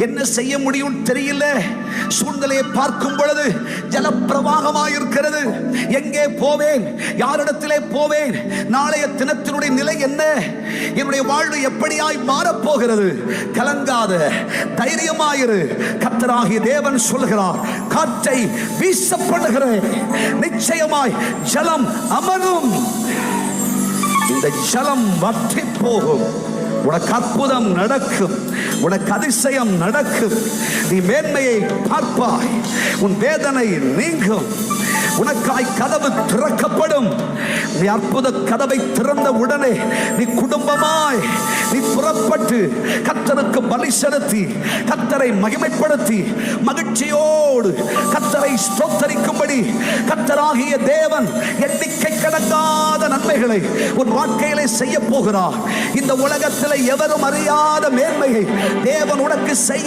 என்ன செய்ய முடியும் தெரியல. சூழ்நிலையை பார்க்கும் பொழுது ஜலப்பிரவாகமாக இருக்கிறது. எங்கே போவேன்? யாரிடத்திலே போவேன்? நாளைய தினத்தினுடைய நிலை என்ன? என்னுடைய வாழ்வு எப்படியாய் மாறப்போகிறது? கலங்காத, தைரியமாயிரு. கர்த்தராகிய தேவன் சொல்கிறார், காற்றை வீசப்படுகிறேன், நிச்சயமாய் ஜலம் அமரும். இந்த ஜலம் வற்றி போகும். உனக்கு அற்புதம் நடக்கும், உனக்கு அதிசயம் நடக்கும். நீ மேன்மையை பார்ப்பாய், உன் வேதனை நீங்கும், உனக்காய் கதவு திறக்கப்படும். நீ அற்புத கதவை திறந்த உடனே நீ குடும்பமாய் நீ புறப்பட்டு கர்த்தருக்கு பலி செலுத்தி கர்த்தரை மகிமைப்படுத்தி மகிழ்ச்சியோடு கர்த்தரை ஸ்தோத்தரிக்கும்படி கர்த்தராகிய தேவன் எண்ணிக்கை கடங்காத நன்மைகளை உன் வாழ்க்கையிலே செய்ய போகிறார். இந்த உலகத்தில் எவரும் அறியாத மேன்மையை தேவன் உனக்கு செய்ய